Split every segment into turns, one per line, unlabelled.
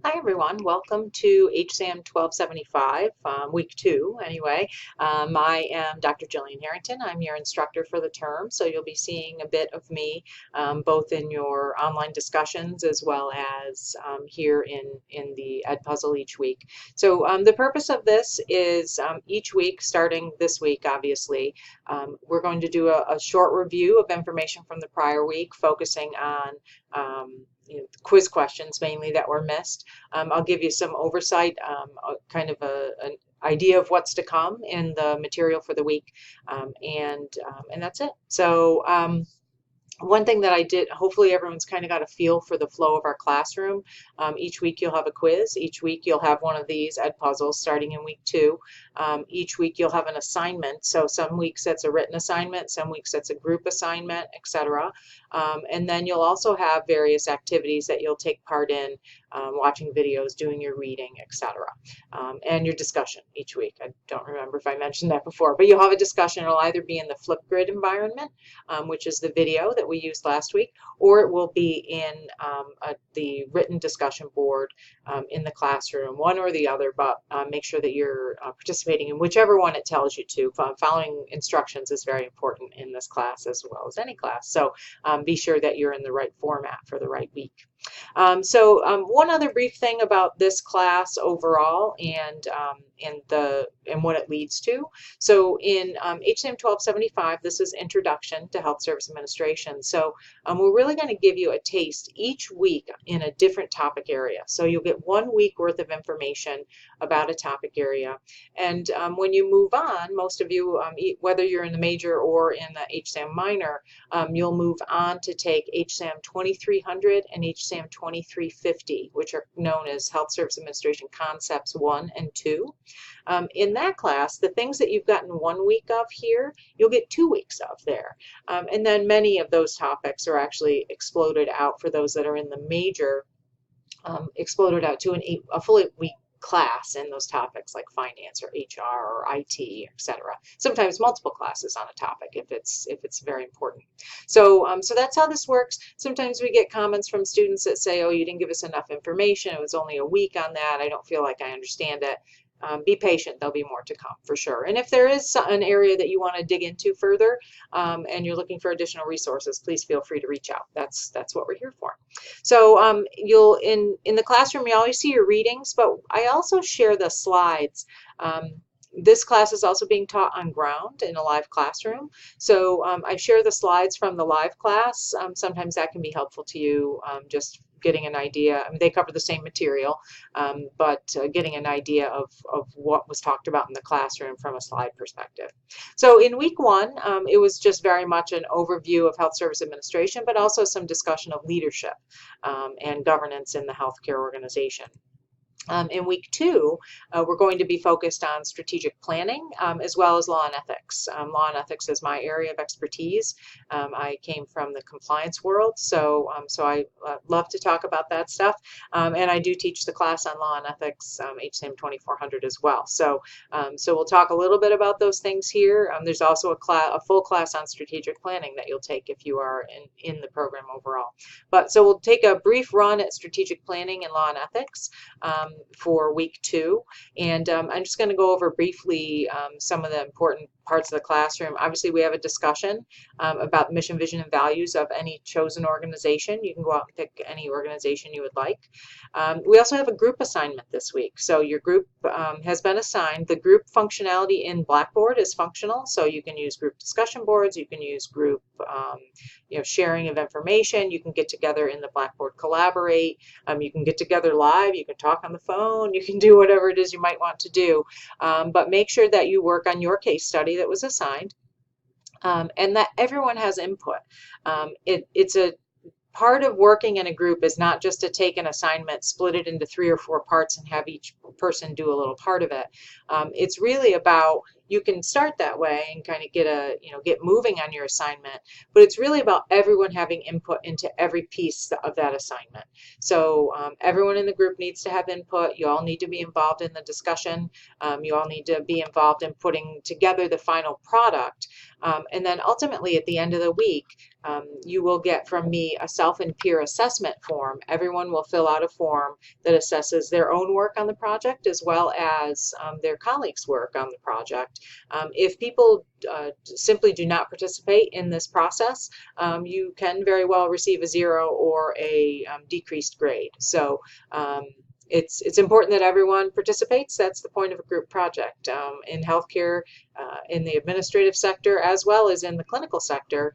Hi everyone, welcome to HSAM 1275, week 2 anyway. I am Dr. Jillian Harrington. I'm your instructor for the term, so you'll be seeing a bit of me both in your online discussions as well as here in the Ed Puzzle each week. So the purpose of this is each week, starting this week obviously, we're going to do a short review of information from the prior week, focusing on quiz questions mainly that were missed. I'll give you some oversight, kind of an idea of what's to come in the material for the week, and that's it. So one thing that I did, hopefully everyone's kind of got a feel for the flow of our classroom. Each week you'll have a quiz. Each week you'll have one of these Ed puzzles starting in week 2. Each week you'll have an assignment. So some weeks that's a written assignment, some weeks that's a group assignment, etc. And then you'll also have various activities that you'll take part in, watching videos, doing your reading, etc. And your discussion each week. I don't remember if I mentioned that before, but you'll have a discussion. It'll either be in the Flipgrid environment, which is the video that we used last week, or it will be in the written discussion board in the classroom, one or the other, but make sure that you're participating in whichever one it tells you to. Following instructions is very important in this class as well as any class, so be sure that you're in the right format for the right week. One other brief thing about this class overall and what it leads to. So in HSAM 1275, this is Introduction to Health Service Administration. So we're really going to give you a taste each week in a different topic area. So you'll get 1 week worth of information about a topic area. And when you move on, most of you, whether you're in the major or in the HSAM minor, you'll move on to take HSAM 2300 and HSAM 2350, which are known as Health Service Administration Concepts 1 and 2. In that class, the things that you've gotten 1 week of here, you'll get 2 weeks of there. And then many of those topics are actually exploded out for those that are in the major, exploded out to a full 8-week class in those topics like finance or HR or IT, etc. Sometimes multiple classes on a topic if it's very important. So that's how this works. Sometimes we get comments from students that say, oh, you didn't give us enough information. It was only a week on that. I don't feel like I understand it. Be patient, there'll be more to come for sure. And if there is an area that you want to dig into further and you're looking for additional resources, please feel free to reach out. That's what we're here for. So you'll in the classroom, you always see your readings, but I also share the slides. This class is also being taught on ground in a live classroom. So I share the slides from the live class. Sometimes that can be helpful to you, just getting an idea. I mean, they cover the same material, but getting an idea of what was talked about in the classroom from a slide perspective. So in week 1, it was just very much an overview of health service administration, but also some discussion of leadership and governance in the healthcare organization. In week 2, we're going to be focused on strategic planning as well as law and ethics. Law and ethics is my area of expertise. I came from the compliance world, so I love to talk about that stuff. And I do teach the class on law and ethics, HSAM 2400 as well. So we'll talk a little bit about those things here. There's also a full class on strategic planning that you'll take if you are in the program overall. So we'll take a brief run at strategic planning and law and ethics for week 2, and I'm just going to go over briefly some of the important parts of the classroom. Obviously, we have a discussion about mission, vision, and values of any chosen organization. You can go out and pick any organization you would like. We also have a group assignment this week. So your group has been assigned. The group functionality in Blackboard is functional, so you can use group discussion boards, you can use group sharing of information, you can get together in the Blackboard Collaborate, you can get together live, you can talk on the phone, you can do whatever it is you might want to do, but make sure that you work on your case study that was assigned, and that everyone has input. It's a part of working in a group is not just to take an assignment, split it into 3 or 4 parts and have each person do a little part of it. It's really about you can start that way and kind of get moving on your assignment, but it's really about everyone having input into every piece of that assignment. So everyone in the group needs to have input. You all need to be involved in the discussion. You all need to be involved in putting together the final product. And then ultimately at the end of the week, you will get from me a self and peer assessment form. Everyone will fill out a form that assesses their own work on the project as well as their colleagues' work on the project. If people simply do not participate in this process, you can very well receive a 0 or a decreased grade. So it's important that everyone participates. That's the point of a group project. In healthcare, in the administrative sector, as well as in the clinical sector,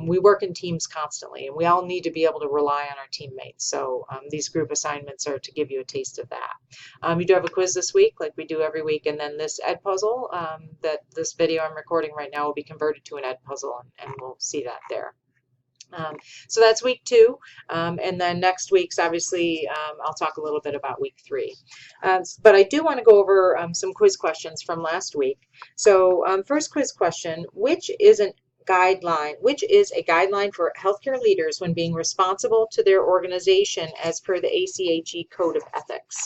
we work in teams constantly, and we all need to be able to rely on our teammates. So these group assignments are to give you a taste of that. You do have a quiz this week, like we do every week, and then this Ed puzzle that this video I'm recording right now will be converted to an Ed puzzle, and we'll see that there. So that's week 2, and then next week's obviously I'll talk a little bit about week 3. But I do want to go over some quiz questions from last week. So first quiz question, which is a guideline for healthcare leaders when being responsible to their organization as per the ACHE Code of Ethics?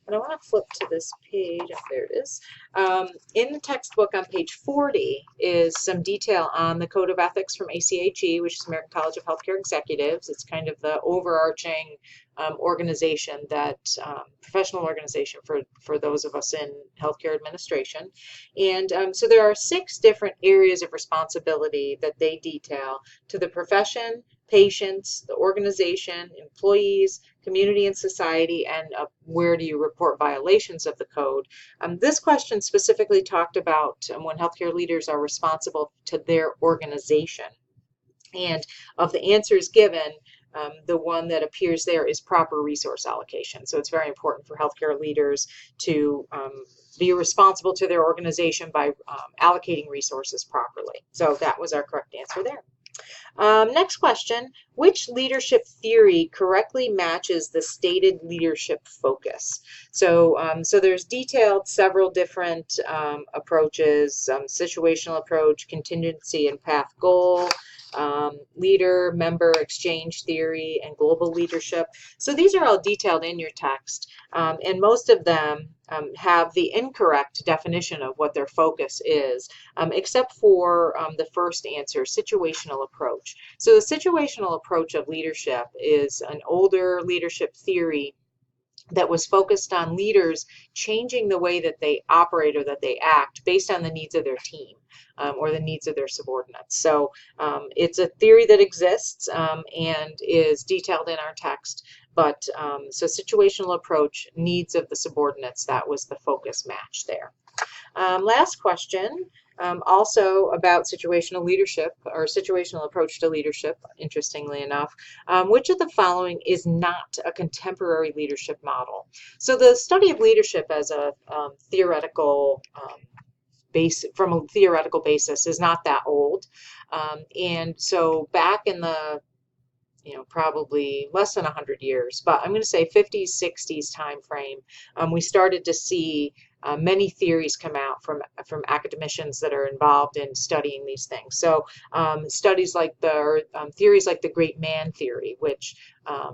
And I want to flip to this page. Oh, there it is. In the textbook on page 40 is some detail on the Code of Ethics from ACHE, which is American College of Healthcare Executives. It's kind of the overarching organization, that professional organization for those of us in healthcare administration. And so there are 6 different areas of responsibility that they detail to the profession, patients, the organization, employees, community and society, and where do you report violations of the code. This question specifically talked about when healthcare leaders are responsible to their organization. And of the answers given, the one that appears there is proper resource allocation. So it's very important for healthcare leaders to be responsible to their organization by allocating resources properly. So that was our correct answer there. Next question, which leadership theory correctly matches the stated leadership focus? So, so there's detailed several different approaches, situational approach, contingency and path goal, leader, member, exchange theory, and global leadership. So these are all detailed in your text, and most of them have the incorrect definition of what their focus is, except for the first answer, situational approach. So the situational approach of leadership is an older leadership theory that was focused on leaders changing the way that they operate or that they act based on the needs of their team or the needs of their subordinates. So it's a theory that exists and is detailed in our text, but so situational approach, needs of the subordinates, that was the focus match there. Last question, also about situational leadership or situational approach to leadership, interestingly enough. Which of the following is not a contemporary leadership model? So the study of leadership as a theoretical from a theoretical basis is not that old. And so back in the probably less than 100 years, but I'm going to say 50s, 60s time frame, we started to see many theories come out from academicians that are involved in studying these things. So theories like the great man theory, which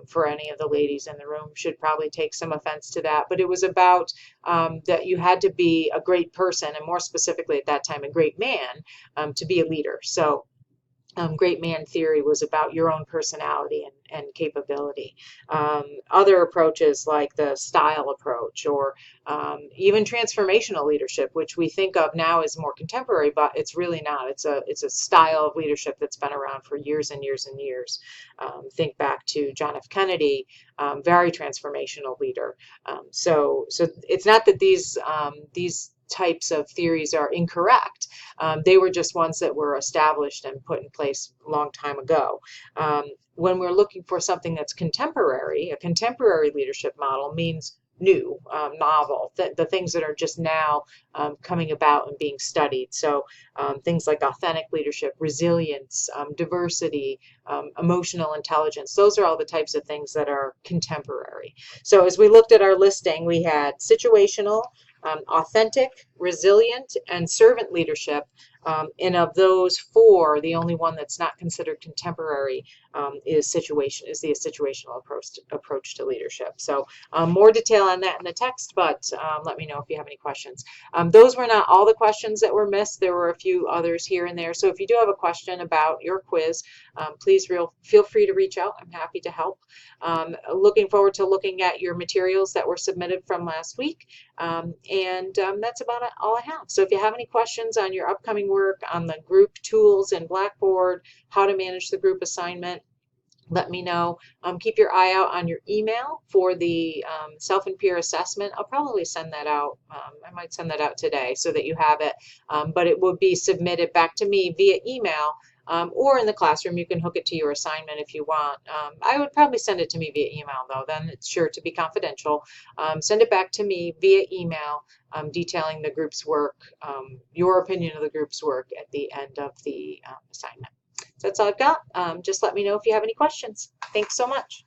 for any of the ladies in the room should probably take some offense to that, but it was about that you had to be a great person, and more specifically at that time a great man, to be a leader. So great man theory was about your own personality and capability. Other approaches like the style approach, or even transformational leadership, which we think of now as more contemporary, but it's really not. It's a style of leadership that's been around for years and years and years. Think back to John F. Kennedy, very transformational leader. So it's not that these types of theories are incorrect. They were just ones that were established and put in place a long time ago. When we're looking for something that's contemporary, a contemporary leadership model means new, novel, the things that are just now coming about and being studied. So things like authentic leadership, resilience, diversity, emotional intelligence, those are all the types of things that are contemporary. So as we looked at our listing, we had situational, authentic, resilient, and servant leadership. And of those four, the only one that's not considered contemporary is the situational approach to leadership. So more detail on that in the text, but let me know if you have any questions. Those were not all the questions that were missed. There were a few others here and there. So if you do have a question about your quiz, please feel free to reach out. I'm happy to help. Looking forward to looking at your materials that were submitted from last week. That's about all I have. So if you have any questions on your upcoming work, on the group tools in Blackboard, how to manage the group assignment, let me know. Keep your eye out on your email for the self and peer assessment. I'll probably send that out. I might send that out today so that you have it, but it will be submitted back to me via email. Or in the classroom, you can hook it to your assignment if you want. I would probably send it to me via email, though. Then it's sure to be confidential. Send it back to me via email, detailing the group's work, your opinion of the group's work at the end of the assignment. So that's all I've got. Just let me know if you have any questions. Thanks so much.